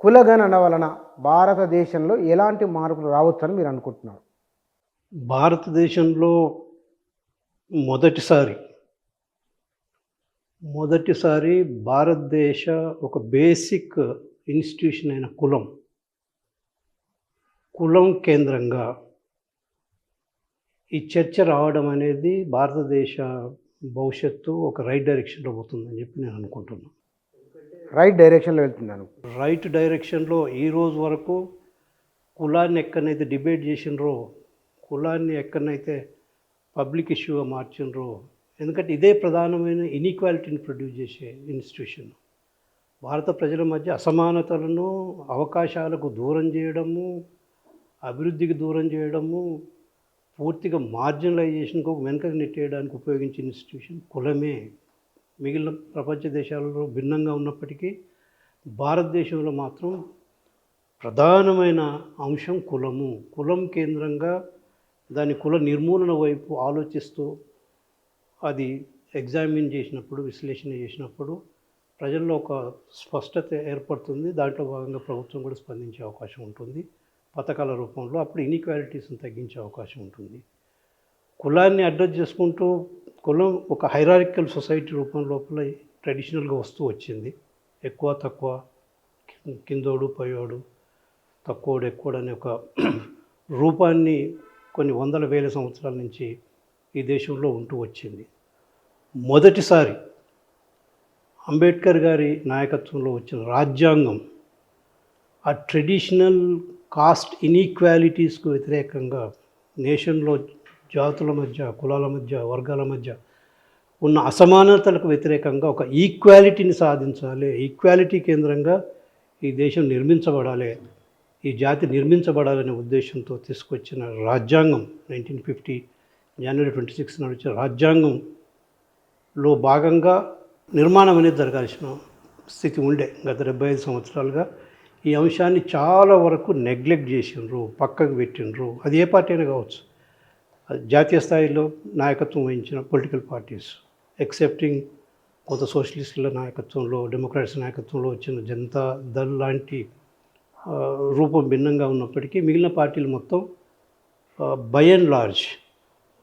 కులగణన వలన భారతదేశంలో ఎలాంటి మార్పులు రావచ్చని మీరు అనుకుంటున్నారు? భారతదేశంలో మొదటిసారి, మొదటిసారి భారతదేశ ఒక బేసిక్ ఇన్‌స్టిట్యూషన్ అయిన కులం కేంద్రంగా ఈ చర్చ రావడం అనేది భారతదేశ భవిష్యత్తు ఒక రైట్ డైరెక్షన్‌లో పోతుందని చెప్పి నేను అనుకుంటున్నాను. రైట్ డైరెక్షన్‌లో వెళ్తున్నాను. రైట్ డైరెక్షన్‌లో ఈరోజు వరకు కులాన్ని ఎక్కడనైతే డిబేట్ చేసినరో, కులాన్ని ఎక్కడనైతే పబ్లిక్ ఇష్యూగా మార్చినరో, ఎందుకంటే ఇదే ప్రధానమైన ఇన్‌ఈక్వాలిటీని ప్రొడ్యూస్ చేసే ఇన్‌స్టిట్యూషన్. భారత ప్రజల మధ్య అసమానతలను, అవకాశాలకు దూరం చేయడము, అభివృద్ధికి దూరం చేయడము, పూర్తిగా మార్జినలైజేషన్‌కు వెనుకకు నెట్టేయడానికి ఉపయోగించే ఇన్‌స్టిట్యూషన్ కులమే. మిగిలిన ప్రపంచ దేశాలలో భిన్నంగా ఉన్నప్పటికీ భారతదేశంలో మాత్రం ప్రధానమైన అంశం కులము. కులం కేంద్రంగా దాని కుల నిర్మూలన వైపు ఆలోచిస్తూ అది ఎగ్జామిన్ చేసినప్పుడు, విశ్లేషణ చేసినప్పుడు ప్రజల్లో ఒక స్పష్టత ఏర్పడుతుంది. దాంట్లో భాగంగా ప్రభుత్వం కూడా స్పందించే అవకాశం ఉంటుంది పథకాల రూపంలో. అప్పుడు ఇన్‌ఈక్వాలిటీస్ని తగ్గించే అవకాశం ఉంటుంది. కులాన్ని అడ్రస్ చేసుకుంటూ కులం ఒక హైరార్కికల్ సొసైటీ రూపం లోపల ట్రెడిషనల్గా వస్తూ వచ్చింది. ఎక్కువ తక్కువ, కిందోడు పైయోడు, తక్కువోడు ఎక్కువడు అనే ఒక రూపాన్ని కొన్ని వందల వేల సంవత్సరాల నుంచి ఈ దేశంలో ఉంటూ వచ్చింది. మొదటిసారి అంబేద్కర్ గారి నాయకత్వంలో వచ్చిన రాజ్యాంగం ఆ ట్రెడిషనల్ కాస్ట్ ఇన్‌ఈక్వాలిటీస్కు వ్యతిరేకంగా నేషన్లో జాతుల మధ్య, కులాల మధ్య, వర్గాల మధ్య ఉన్న అసమానతలకు వ్యతిరేకంగా ఒక ఈక్వాలిటీని సాధించాలి, ఈక్వాలిటీ కేంద్రంగా ఈ దేశం నిర్మించబడాలి, ఈ జాతి నిర్మించబడాలనే ఉద్దేశంతో తీసుకొచ్చిన రాజ్యాంగం 1950 జనవరి 26 నాడు వచ్చిన రాజ్యాంగంలో భాగంగా నిర్మాణం అనేది జరగాల్సిన స్థితి ఉండే. గత 75 సంవత్సరాలుగా ఈ అంశాన్ని చాలా వరకు నెగ్లెక్ట్ చేసిండ్రు, పక్కకు పెట్టిండ్రు. అది ఏ పార్టీ అయినా కావచ్చు. జాతీయ స్థాయిలో నాయకత్వం వహించిన పొలిటికల్ పార్టీస్, ఎక్సెప్టింగ్ కొంత సోషలిస్టుల నాయకత్వంలో, డెమోక్రాట్స్ నాయకత్వంలో వచ్చిన జనతా దళ్ లాంటి రూపం భిన్నంగా ఉన్నప్పటికీ మిగిలిన పార్టీలు మొత్తం బై అండ్ లార్జ్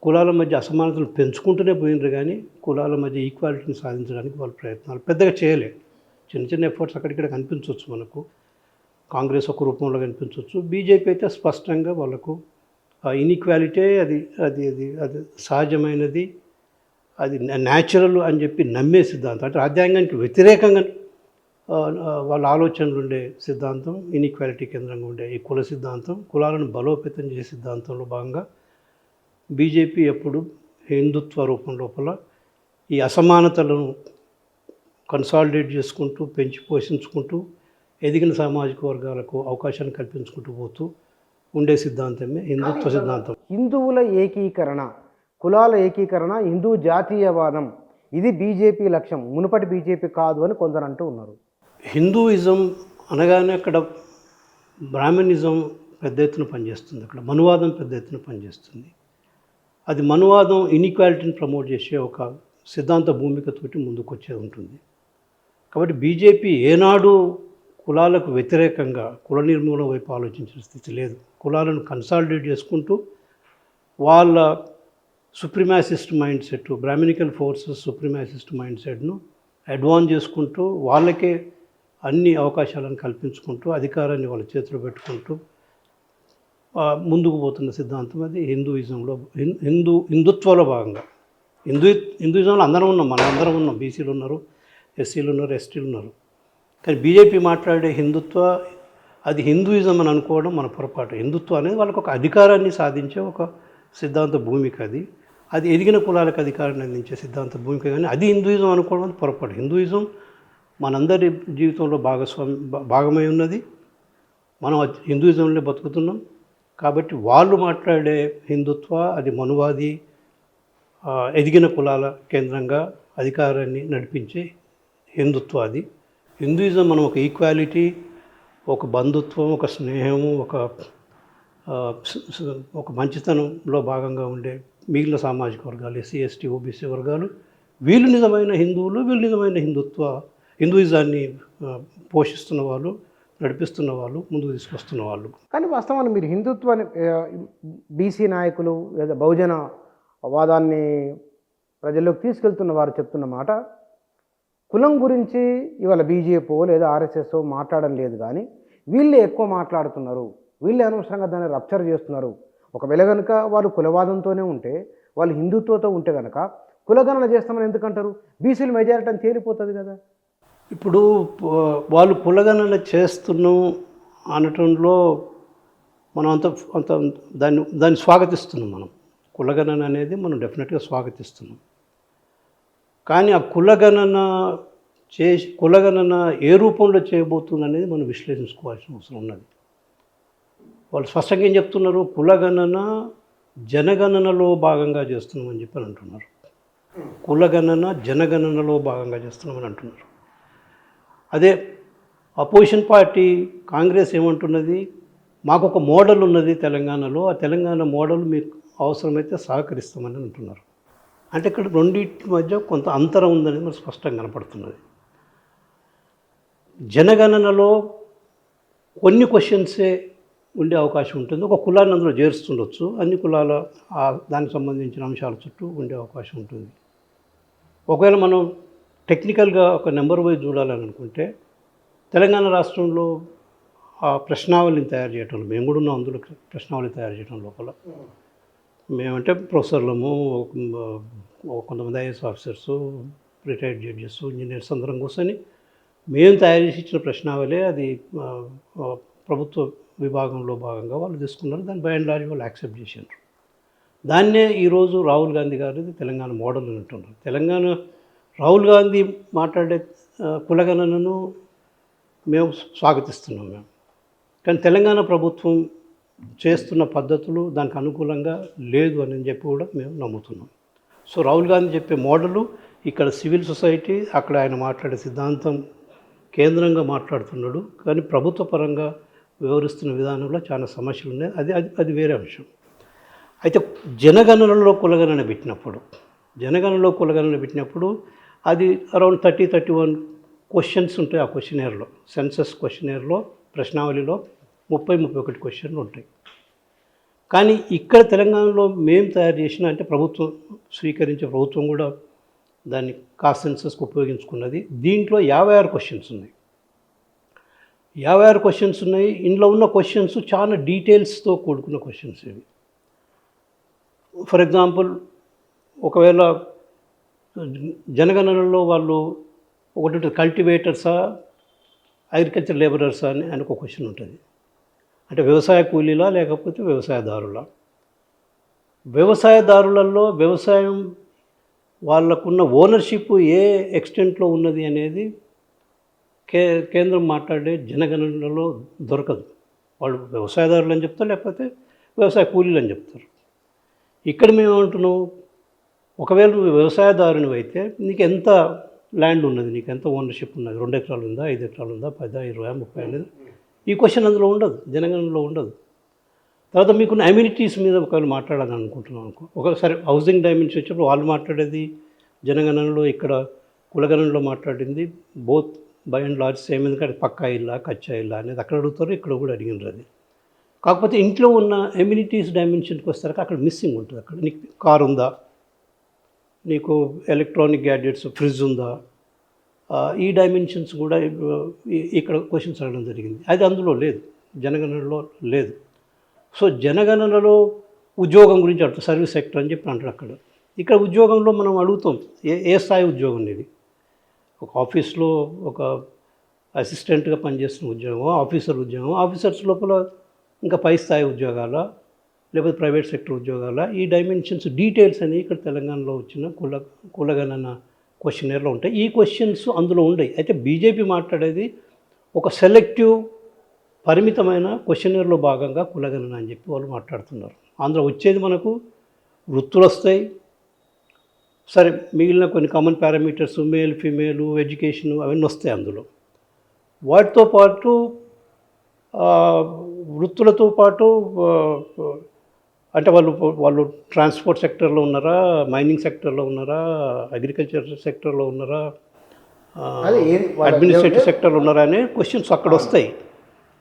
కులాల మధ్య అసమానతలు పెంచుకుంటూనే పోయినారు. కానీ కులాల మధ్య ఈక్వాలిటీని సాధించడానికి వాళ్ళ ప్రయత్నాలు పెద్దగా చేయలేదు. చిన్న చిన్న ఎఫర్ట్స్ అక్కడిక్కడ కనిపించవచ్చు మనకు. కాంగ్రెస్ ఒక రూపంలో కనిపించవచ్చు. బీజేపీ అయితే స్పష్టంగా వాళ్ళకు ఇన్‌ఈక్వాలిటీ అది అది అది అది సహజమైనది, అది న్యాచురల్ అని చెప్పి నమ్మే సిద్ధాంతం. అంటే రాజ్యాంగానికి వ్యతిరేకంగా వాళ్ళ ఆలోచనలు ఉండే సిద్ధాంతం ఇన్‌ఈక్వాలిటీ కేంద్రంగా ఉండే ఈ కుల సిద్ధాంతం, కులాలను బలోపేతం చేసే సిద్ధాంతంలో భాగంగా బీజేపీ ఎప్పుడు హిందుత్వ రూపం లోపల ఈ అసమానతలను కన్సాలిడేట్ చేసుకుంటూ, పెంచి పోషించుకుంటూ, ఎదిగిన సామాజిక వర్గాలకు అవకాశాన్ని కల్పించుకుంటూ పోతూ ఉండే సిద్ధాంతమే హిందుత్వ సిద్ధాంతం. హిందువుల ఏకీకరణ, కులాల ఏకీకరణ, హిందూ జాతీయవాదం ఇది బీజేపీ లక్ష్యం, మునుపటి బీజేపీ కాదు అని కొందరు అంటూ ఉన్నారు. హిందూయిజం అనగానే అక్కడ బ్రాహ్మణిజం పెద్ద ఎత్తున పనిచేస్తుంది, అక్కడ మనువాదం పెద్ద ఎత్తున పనిచేస్తుంది. అది మనువాదం ఇన్‌ఈక్వాలిటీని ప్రమోట్ చేసే ఒక సిద్ధాంత భూమికతోటి ముందుకు వచ్చేది ఉంటుంది. కాబట్టి బీజేపీ ఏనాడు కులాలకు వ్యతిరేకంగా కుల నిర్మూలన వైపు ఆలోచించిన స్థితి లేదు. కులాలను కన్సాలిడేట్ చేసుకుంటూ వాళ్ళ supremacist mind set, brahminical forces supremacist mind సెట్ను అడ్వాన్స్ చేసుకుంటూ వాళ్ళకే అన్ని అవకాశాలను కల్పించుకుంటూ అధికారాన్ని వాళ్ళ చేతిలో పెట్టుకుంటూ ముందుకు పోతున్న సిద్ధాంతం అది హిందూయిజంలో, హిందుత్వంలో భాగంగా. హిందూయిజంలో అందరం ఉన్నాం, మనం అందరం ఉన్నాం. బీసీలు ఉన్నారు, ఎస్సీలు ఉన్నారు, ఎస్టీలు ఉన్నారు. కానీ బీజేపీ మాట్లాడే హిందుత్వ అది హిందూయిజం అని అనుకోవడం మన పొరపాటు. హిందుత్వం అనేది వాళ్ళకు ఒక అధికారాన్ని సాధించే ఒక సిద్ధాంత భూమిక. అది ఎదిగిన కులాలకు అధికారాన్ని అందించే సిద్ధాంత భూమిక. కానీ అది హిందూయిజం అనుకోవడం అది పొరపాటు. హిందూయిజం మనందరి జీవితంలో భాగమై ఉన్నది. మనం హిందూయిజంలో బతుకుతున్నాం. కాబట్టి వాళ్ళు మాట్లాడే హిందుత్వ అది మనువాది, ఎదిగిన కులాల కేంద్రంగా అధికారాన్ని నడిపించే హిందుత్వ అది. హిందూయిజం మనం ఒక ఈక్వాలిటీ, ఒక బంధుత్వం, ఒక స్నేహము, ఒక మంచితనంలో భాగంగా ఉండే మిగిలిన సామాజిక వర్గాలు, ఎస్సీ, ఎస్టీ, ఓబీసీ వర్గాలు, వీళ్ళు నిజమైన హిందువులు, వీళ్ళు నిజమైన హిందుయిజాన్ని పోషిస్తున్న వాళ్ళు, నడిపిస్తున్న వాళ్ళు, ముందుకు తీసుకొస్తున్న వాళ్ళు. కానీ వాస్తవాన్ని మీరు హిందుత్వాన్ని బీసీ నాయకులు లేదా బహుజన వాదాన్ని ప్రజల్లోకి తీసుకెళ్తున్న వారు చెప్తున్న మాట, కులం గురించి ఇవాళ బీజేపీ లేదా ఆర్ఎస్ఎస్ మాట్లాడడం లేదు, కానీ వీళ్ళే ఎక్కువ మాట్లాడుతున్నారు, వీళ్ళే అనవసరంగా దాన్ని రప్చర్ చేస్తున్నారు. ఒకవేళ కనుక వాళ్ళు కులవాదంతోనే ఉంటే, వాళ్ళు హిందుత్వంతో ఉంటే కనుక కులగణన చేస్తామని ఎందుకంటారు? బీసీలు మెజారిటీ అని తేలిపోతుంది కదా. ఇప్పుడు వాళ్ళు కులగణన చేస్తున్నాం అనటంలో మనం అంత దాన్ని స్వాగతిస్తున్నాం. మనం కులగణన అనేది మనం డెఫినెట్గా స్వాగతిస్తున్నాం. కానీ ఆ కులగణన ఏ రూపంలో చేయబోతుంది అనేది మనం విశ్లేషించుకోవాల్సిన అవసరం ఉన్నది. వాళ్ళు స్పష్టంగా ఏం చెప్తున్నారు? కులగణన జనగణనలో భాగంగా చేస్తున్నామని చెప్పి అంటున్నారు. కులగణన జనగణనలో భాగంగా చేస్తున్నామని అంటున్నారు. అదే అపోజిషన్ పార్టీ కాంగ్రెస్ ఏమంటున్నది? మాకు ఒక మోడల్ ఉన్నది తెలంగాణలో, ఆ తెలంగాణ మోడల్ మీకు అవసరమైతే సహకరిస్తామని అంటున్నారు. అంటే ఇక్కడ రెండింటి మధ్య కొంత అంతరం ఉందనేది మనకు స్పష్టంగా కనపడుతున్నది. జనగణనలో కొన్ని క్వశ్చన్సే ఉండే అవకాశం ఉంటుంది. ఒక కులాన్ని అందులో చేరుస్తుండొచ్చు, అన్ని కులాల దానికి సంబంధించిన అంశాల చుట్టూ ఉండే అవకాశం ఉంటుంది. ఒకవేళ మనం టెక్నికల్గా ఒక నెంబర్ వైజ్ చూడాలని అనుకుంటే, తెలంగాణ రాష్ట్రంలో ఆ ప్రశ్నావళిని తయారు చేయడంలో మేము కూడా ఉన్నాం. అందులో ప్రశ్నావళి తయారు చేయడం లోపల మేమంటే ప్రొఫెసర్లము, కొంతమంది IAS officers, retired judges, engineers అందరం కూర్చొని మేము తయారు చేసి ఇచ్చిన ప్రశ్నావళి అది ప్రభుత్వ విభాగంలో భాగంగా వాళ్ళు తీసుకున్నారు. దాన్ని బై అండ్ లార్జ్ వాళ్ళు యాక్సెప్ట్ చేశారు. దాన్నే ఈరోజు రాహుల్ గాంధీ గారు తెలంగాణ మోడల్ అని అంటున్నారు. రాహుల్ గాంధీ మాట్లాడే కులగణనను మేము స్వాగతిస్తున్నాం మేము. కానీ తెలంగాణ ప్రభుత్వం చేస్తున్న పద్ధతులు దానికి అనుకూలంగా లేదు అని చెప్పి కూడా మేము నమ్ముతున్నాం. సో రాహుల్ గాంధీ చెప్పే మోడలు ఇక్కడ సివిల్ సొసైటీ, అక్కడ ఆయన మాట్లాడే సిద్ధాంతం కేంద్రంగా మాట్లాడుతున్నాడు. కానీ ప్రభుత్వ పరంగా వ్యవహరిస్తున్న విధానంలో చాలా సమస్యలు ఉన్నాయి. అది వేరే అంశం. అయితే జనగణనలో కులగణన పెట్టినప్పుడు అది అరౌండ్ 30-31 క్వశ్చన్స్ ఉంటాయి. ఆ క్వశ్చనేర్లో, సెన్సస్ క్వశ్చనేర్లో, ప్రశ్నావళిలో 30-31 క్వశ్చన్లు ఉంటాయి. కానీ ఇక్కడ తెలంగాణలో మేము తయారు చేసిన, అంటే ప్రభుత్వం స్వీకరించే ప్రభుత్వం కూడా దాన్ని కాస్ట్ సెన్సస్కి ఉపయోగించుకున్నది. దీంట్లో 56 క్వశ్చన్స్ ఉన్నాయి. 56 క్వశ్చన్స్ ఉన్నాయి. ఇందులో ఉన్న క్వశ్చన్స్ చాలా డీటెయిల్స్తో కూడుకున్న క్వశ్చన్స్ ఇవి. ఫర్ ఎగ్జాంపుల్, ఒకవేళ జనగణనలో వాళ్ళు ఒకటి కల్టివేటర్సా, అగ్రికల్చర్ లేబరర్సా అని ఒక క్వశ్చన్ ఉంటుంది. అంటే వ్యవసాయ కూలీలా లేకపోతే వ్యవసాయదారులా? వ్యవసాయదారులలో వ్యవసాయం వాళ్ళకున్న ఓనర్షిప్ ఏ ఎక్స్టెంట్లో ఉన్నది అనేది కేంద్రం మాట్లాడే జనగణనలో దొరకదు. వాళ్ళు వ్యవసాయదారులు అని చెప్తారు, లేకపోతే వ్యవసాయ కూలీలు అని చెప్తారు. ఇక్కడ మేము ఏమంటున్నాం, ఒకవేళ నువ్వు వ్యవసాయదారుని అయితే నీకు ఎంత ల్యాండ్ ఉన్నది, నీకు ఎంత ఓనర్షిప్ ఉన్నది, 2 ఎకరాలు ఉందా, 5 ఎకరాలు ఉందా, 10, 20, 30 అనేది ఈ క్వశ్చన్ అందులో ఉండదు, జనగణనలో ఉండదు. తర్వాత మీకున్న అమ్యూనిటీస్ మీద ఒకవేళ మాట్లాడాలని అనుకుంటున్నాం అనుకో, ఒకసారి హౌసింగ్ డైమెన్షన్ వచ్చినప్పుడు వాళ్ళు మాట్లాడేది జనగణనలో, ఇక్కడ కులగణనలో మాట్లాడింది both by and large same. ఎందుకంటే పక్కా ఇల్లా, కచ్చా ఇల్లా అనేది అక్కడ అడుగుతారు, ఇక్కడ కూడా అడిగినారు. అది కాకపోతే ఇంట్లో ఉన్న అమ్యూనిటీస్ డైమెన్షన్కి వస్తారు, అక్కడ మిస్సింగ్ ఉంటుంది. అక్కడ నీకు కారు ఉందా, నీకు ఎలక్ట్రానిక్ గ్యాడ్జెట్స్, ఫ్రిడ్జ్ ఉందా, ఈ డైమెన్షన్స్ కూడా ఇక్కడ క్వశ్చన్స్ అడగడం జరిగింది. అది అందులో లేదు, జనగణనలో లేదు. సో జనగణనలో ఉద్యోగం గురించి అడుగుతాం, సర్వీస్ సెక్టర్ అని చెప్పి అంటారు అక్కడ. ఇక్కడ ఉద్యోగంలో మనం అడుగుతాం ఏ స్థాయి ఉద్యోగం ఇది. ఒక ఆఫీస్లో ఒక అసిస్టెంట్గా పనిచేస్తున్న ఉద్యోగం, ఆఫీసర్ ఉద్యోగం, ఆఫీసర్స్ లోపల ఇంకా పై స్థాయి ఉద్యోగాల, లేకపోతే ప్రైవేట్ సెక్టర్ ఉద్యోగాల, ఈ డైమెన్షన్స్ డీటెయిల్స్ అనేవి ఇక్కడ తెలంగాణలో వచ్చిన కులగణన క్వశ్చనేర్లో ఉంటాయి. ఈ క్వశ్చన్స్ అందులో ఉండవు. అయితే బీజేపీ మాట్లాడేది ఒక సెలెక్టివ్ పరిమితమైన క్వశ్చనేర్లో భాగంగా కులగణన అని చెప్పి వాళ్ళు మాట్లాడుతున్నారు. అందులో వచ్చేది మనకు వృత్తులు వస్తాయి, సరే మిగిలిన కొన్ని common parameters, male female, education, అవన్నీ వస్తాయి అందులో. వాటితో పాటు వృత్తులతో పాటు అంటే వాళ్ళు ట్రాన్స్పోర్ట్ సెక్టర్లో ఉన్నారా, మైనింగ్ సెక్టర్లో ఉన్నారా, అగ్రికల్చర్ సెక్టర్లో ఉన్నారా, అడ్మినిస్ట్రేటివ్ సెక్టర్లో ఉన్నారా అనే క్వశ్చన్స్ అక్కడ వస్తాయి.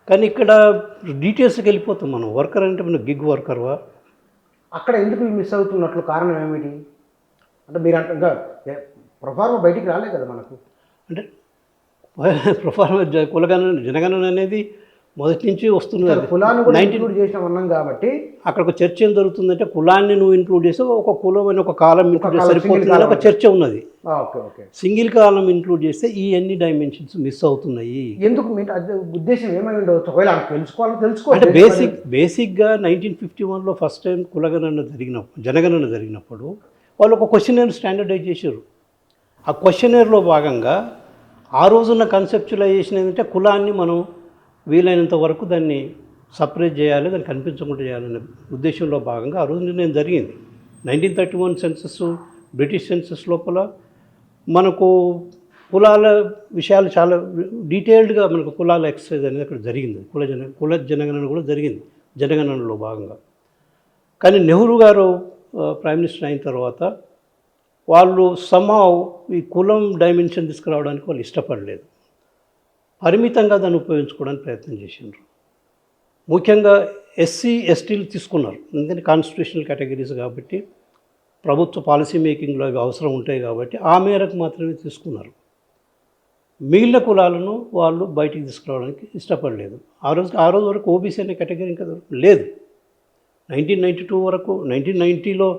కానీ ఇక్కడ డీటెయిల్స్కి వెళ్ళిపోతాం మనం. వర్కర్ అంటే మనం గిగ్ వర్కర్వా? అక్కడ ఎందుకు మిస్ అవుతున్నట్లు కారణం ఏమిటి? అంటే మీరు అంటే ఇంకా ప్రొఫార్మా బయటికి రాలే కదా మనకు. అంటే ప్రొఫార్మా కులగణన జనగణన అనేది మొదటి నుంచి వస్తుంది. కులాన్ని కూడా ఇంక్లూడ్ చేసినాం అన్నాం కాబట్టి అక్కడ ఒక చర్చ ఏం జరుగుతుందంటే కులాన్ని నువ్వు ఇంక్లూడ్ చేస్తే ఒక కులం అని ఒక కాలం ఇంక్లూడ్ చేస్తే సరిపోతుంది ఒక చర్చ ఉన్నది. Okay okay. సింగిల్ కాలం ఇంక్లూడ్ చేస్తే ఈ అన్ని డైమెన్షన్స్ మిస్ అవుతున్నాయి. ఎందుకు మీ ఉద్దేశం ఏమై ఉండవచ్చు? ఒకవేళ తెలుసుకోవాలని అంటే తెలుసుకోవాలి. బేసిక్గా 1951లో ఫస్ట్ టైం కులగణన జరిగినప్పుడు జనగణన జరిగినప్పుడు వాళ్ళు ఒక క్వశ్చనర్ స్టాండర్డైజ్ చేశారు. ఆ క్వశ్చనర్లో భాగంగా ఆ రోజున్న కన్సెప్చువలైజేషన్ ఏంటంటే కులాన్ని మనం వీలైనంత వరకు దాన్ని సపరేట్ చేయాలి, దాన్ని కనిపించకుండా చేయాలనే ఉద్దేశంలో భాగంగా ఆ రోజు నిర్ణయం జరిగింది. 1931 సెన్సస్ బ్రిటిష్ సెన్సస్ లోపల మనకు కులాల విషయాలు చాలా డీటెయిల్డ్గా మనకు కులాల ఎక్సర్సైజ్ అనేది అక్కడ జరిగింది. కుల జనగణన కూడా జరిగింది జనగణనలో భాగంగా. కానీ నెహ్రూ గారు ప్రైమ్ మినిస్టర్ అయిన తర్వాత వాళ్ళు సమ్హావ్ ఈ కులం డైమెన్షన్ తీసుకురావడానికి వాళ్ళు ఇష్టపడలేదు. పరిమితంగా దాన్ని ఉపయోగించుకోవడానికి ప్రయత్నం చేసిండ్రు. ముఖ్యంగా ఎస్సీ ఎస్టీలు తీసుకున్నారు, ఎందుకంటే కాన్స్టిట్యూషనల్ కేటగిరీస్ కాబట్టి ప్రభుత్వ పాలసీ మేకింగ్లో అవి అవసరం ఉంటాయి కాబట్టి ఆ మేరకు మాత్రమే తీసుకున్నారు. మిగిలిన కులాలను వాళ్ళు బయటికి తీసుకురావడానికి ఇష్టపడలేదు. ఆ రోజు వరకు ఓబీసీ అనే కేటగిరీ ఇంకా లేదు. 1992 వరకు 1990లో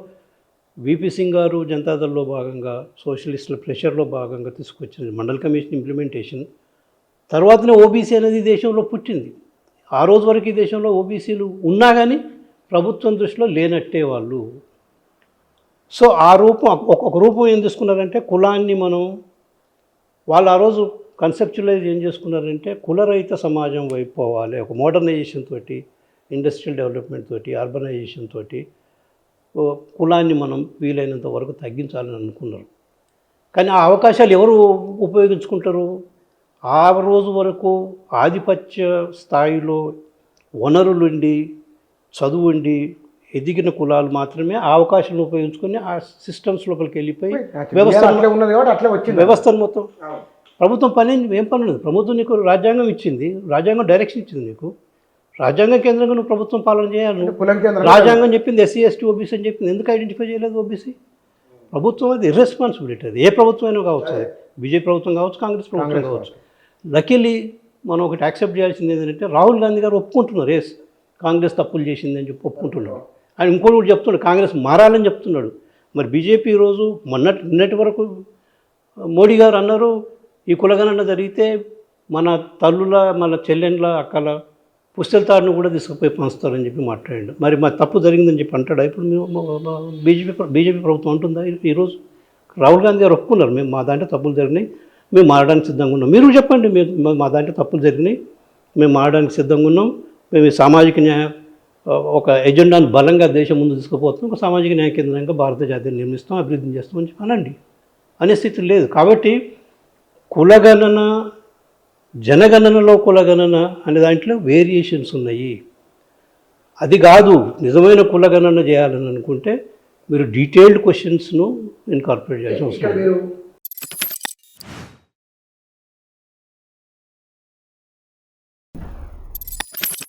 విపి సింగ్ గారు జనతాదళ్లో భాగంగా సోషలిస్టుల ప్రెషర్లో భాగంగా తీసుకొచ్చిన మండల్ కమిషన్ ఇంప్లిమెంటేషన్ తర్వాతనే ఓబీసీ అనేది దేశంలో పుట్టింది. ఆ రోజు వరకు ఈ దేశంలో ఓబీసీలు ఉన్నా కానీ ప్రభుత్వం దృష్టిలో లేనట్టే వాళ్ళు. సో ఆ రూపం ఒక రూపం ఏం తీసుకున్నారంటే కులాన్ని మనం వాళ్ళు ఆ రోజు కన్సెప్చువలైజ్ ఏం చేసుకున్నారంటే కులరహిత సమాజం వైపు పోవాలి. ఒక మోడర్నైజేషన్ తోటి, ఇండస్ట్రియల్ డెవలప్మెంట్ తోటి, అర్బనైజేషన్ తోటి కులాన్ని మనం వీలైనంత వరకు తగ్గించాలని అనుకున్నారు. కానీ ఆ అవకాశాలు ఎవరు ఉపయోగించుకుంటారు? ఆ రోజు వరకు ఆధిపత్య స్థాయిలో వనరులుండి చదువుండి ఎదిగిన కులాలు మాత్రమే ఆ అవకాశాలను ఉపయోగించుకొని ఆ సిస్టమ్స్ లోపలికి వెళ్ళిపోయి వ్యవస్థను మొత్తం ప్రభుత్వం పని ఏం పని ఉన్నది? ప్రభుత్వం నీకు రాజ్యాంగం ఇచ్చింది, రాజ్యాంగం డైరెక్షన్ ఇచ్చింది నీకు. రాజ్యాంగం కేంద్రంగా నువ్వు ప్రభుత్వం పాలన చేయాలి. రాజ్యాంగం చెప్పింది ఎస్సీ ఎస్టీ ఓబీసీ అని చెప్పింది, ఎందుకు ఐడెంటిఫై చేయలేదు ఓబీసీ? ప్రభుత్వం అది ఇర్రెస్పాన్సిబిలిటీ. అది ఏ ప్రభుత్వం అయినా కావచ్చు, అది బీజేపీ ప్రభుత్వం కావచ్చు, కాంగ్రెస్ ప్రభుత్వం కావచ్చు. లక్కీలీ మనం ఒకటి యాక్సెప్ట్ చేయాల్సింది ఏంటంటే రాహుల్ గాంధీ గారు ఒప్పుకుంటున్నారు, ఎస్ కాంగ్రెస్ తప్పులు చేసింది అని చెప్పి ఒప్పుకుంటున్నాడు. ఆయన ఇంకోటి కూడా చెప్తున్నాడు, కాంగ్రెస్ మారాలని చెప్తున్నాడు. మరి బీజేపీ ఈరోజు నిన్నటి వరకు మోడీ గారు అన్నారు ఈ కులగణన జరిగితే మన తల్లుల మన చెల్లెండ్ల అక్కల పుస్తల తాడును కూడా తీసుకుపోయి పంచుతారని చెప్పి మాట్లాడాడు. మరి తప్పు జరిగిందని చెప్పి అంటాడా? ఇప్పుడు బీజేపీ ప్రభుత్వం అంటుందా? ఈరోజు రాహుల్ గాంధీ గారు ఒప్పుకున్నారు, మేము మా దాంట్లో తప్పులు జరిగినాయి, మేము మారడానికి సిద్ధంగా ఉన్నాం. మీరు చెప్పండి, మేము మా దాంట్లో తప్పులు జరిగినాయి, మేము మారడానికి సిద్ధంగా ఉన్నాం, మేము సామాజిక న్యాయ ఒక ఎజెండాను బలంగా దేశం ముందు తీసుకుపోతున్నాం, ఒక సామాజిక న్యాయ కేంద్రంగా భారత జాతీయం నిర్మిస్తాం, అభివృద్ధి చేస్తాం అని చెప్పి అనండి. అనే స్థితి లేదు. కాబట్టి కులగణన జనగణనలో కులగణన అనే దాంట్లో వేరియేషన్స్ ఉన్నాయి. అది కాదు నిజమైన కులగణన చేయాలని అనుకుంటే మీరు డీటెయిల్డ్ క్వశ్చన్స్ను ఇన్కార్పొరేట్ చేయాల్సిన అవసరం.